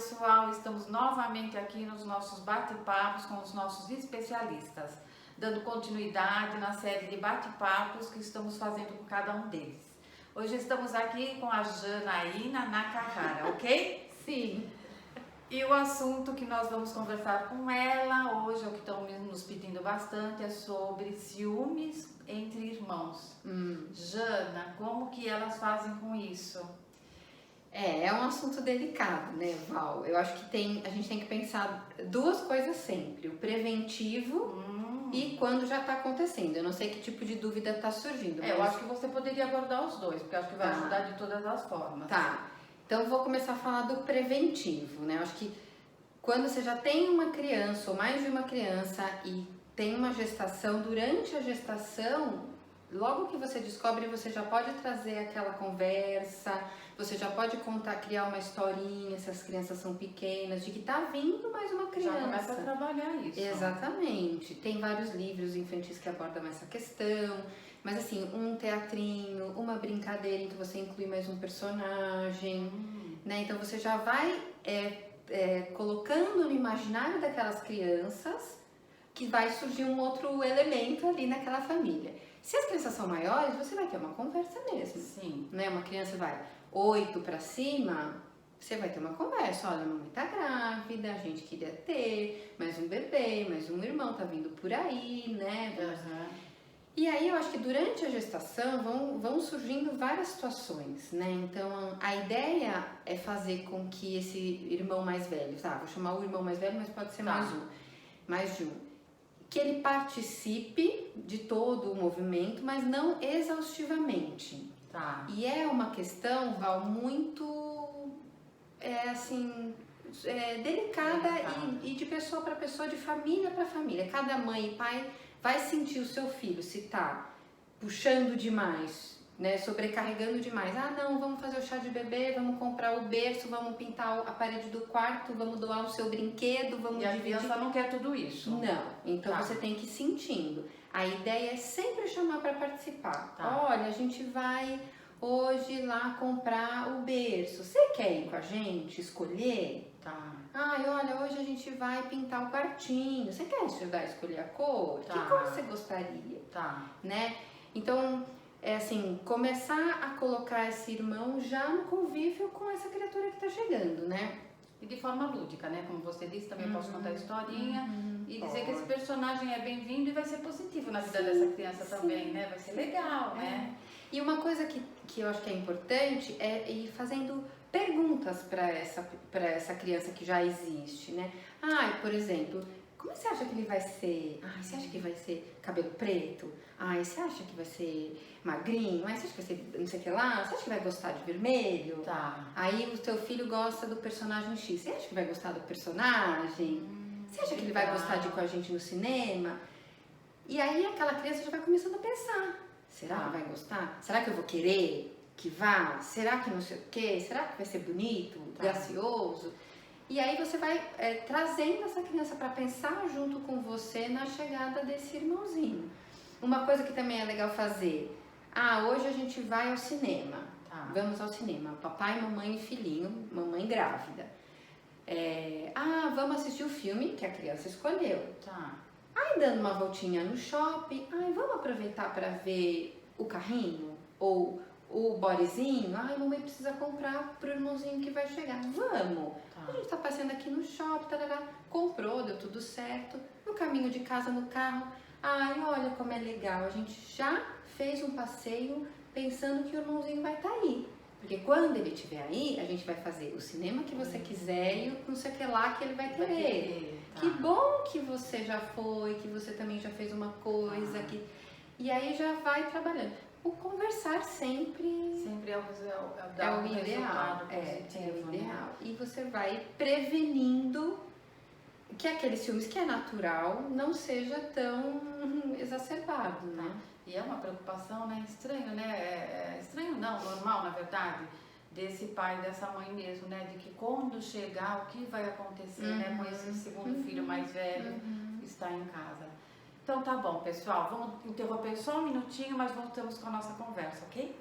pessoal, estamos novamente aqui nos nossos bate-papos com os nossos especialistas, dando continuidade na série de bate-papos que estamos fazendo com cada um deles. Hoje estamos aqui com a Janaína Nakahara, ok? Sim. E o assunto que nós vamos conversar com ela hoje, o que estão nos pedindo bastante, é sobre ciúmes entre irmãos. Jana, como que elas fazem com isso? É um assunto delicado, né, Val? Eu acho que a gente tem que pensar duas coisas sempre: o preventivo e quando já está acontecendo. Eu não sei que tipo de dúvida está surgindo. Eu acho que você poderia abordar os dois, porque eu acho que vai ajudar de todas as formas. Tá. Então eu vou começar a falar do preventivo, né? Eu acho que quando você já tem uma criança ou mais de uma criança e tem uma gestação, durante a gestação, logo que você descobre, você já pode trazer aquela conversa, você já pode contar, criar uma historinha, se as crianças são pequenas, de que tá vindo mais uma criança. Já começa a trabalhar isso. Exatamente. Tem vários livros infantis que abordam essa questão, mas assim, um teatrinho, uma brincadeira em que você inclui mais um personagem, né? Então você já vai colocando no imaginário daquelas crianças que vai surgir um outro elemento ali naquela família. Se as crianças são maiores, você vai ter uma conversa mesmo. Sim. Né? Uma criança vai 8 para cima, você vai ter uma conversa. Olha, a mamãe tá grávida, a gente queria ter mais um bebê, mais um irmão tá vindo por aí, né? E aí eu acho que durante a gestação vão surgindo várias situações, né? Então a ideia é fazer com que esse irmão mais velho, vou chamar o irmão mais velho, mas pode ser mais de um, que ele participe de todo o movimento, mas não exaustivamente. Tá. E é uma questão, Val, muito delicada e de pessoa para pessoa, de família para família. Cada mãe e pai vai sentir o seu filho se tá puxando demais, né, sobrecarregando demais. Ah, não, vamos fazer o chá de bebê, vamos comprar o berço, vamos pintar a parede do quarto, vamos doar o seu brinquedo, vamos dividir. E a criança não quer tudo isso. Não, então você tem que ir sentindo. A ideia é sempre chamar para participar. Olha, a gente vai hoje lá comprar o berço. Você quer ir com a gente, escolher? Ai, olha, hoje a gente vai pintar o quartinho. Você quer ajudar a escolher a cor? Que cor você gostaria? Né? Então, é assim, começar a colocar esse irmão já no convívio com essa criatura que tá chegando, né? E de forma lúdica, né? Como você disse, também posso contar a historinha e dizer que esse personagem é bem-vindo e vai ser positivo na vida dessa criança também, né? Vai ser legal, né? E uma coisa que eu acho que é importante é ir fazendo perguntas para essa criança que já existe, né? Por exemplo, como você acha que ele vai ser? Você acha que vai ser cabelo preto? Você acha que vai ser magrinho? Você acha que vai ser não sei o que lá? Você acha que vai gostar de vermelho? Aí o teu filho gosta do personagem X. Você acha que vai gostar do personagem? Você acha que ele vai gostar de ir com a gente no cinema? E aí aquela criança já vai começando a pensar. Será que vai gostar? Será que eu vou querer que vá? Será que não sei o quê? Será que vai ser bonito, gracioso? E aí você vai trazendo essa criança para pensar junto com você na chegada desse irmãozinho. Uma coisa que também é legal fazer. Hoje a gente vai ao cinema. Vamos ao cinema. Papai, mamãe e filhinho, mamãe grávida. Vamos assistir o filme que a criança escolheu. Aí dando uma voltinha no shopping, vamos aproveitar para ver o carrinho? Ou o bodezinho? Mamãe precisa comprar pro irmãozinho que vai chegar. Vamos! A gente tá passeando aqui no shopping, comprou, deu tudo certo. No caminho de casa, no carro, olha como é legal, a gente já fez um passeio pensando que o irmãozinho vai estar aí. Porque quando ele estiver aí, a gente vai fazer o cinema que você quiser e não sei o que lá que ele vai querer. Que bom que você já foi, que você também já fez uma coisa. E aí já vai trabalhando. O conversar sempre é o ideal. É o ideal. E você vai prevenindo que aqueles filmes que é natural não seja tão exacerbado, né? E é uma preocupação, né? Estranho, né? Estranho não, normal, na verdade, desse pai e dessa mãe mesmo, né? De que quando chegar, o que vai acontecer, né? Com esse segundo filho mais velho está em casa. Então tá bom, pessoal. Vamos interromper só um minutinho, mas voltamos com a nossa conversa, ok?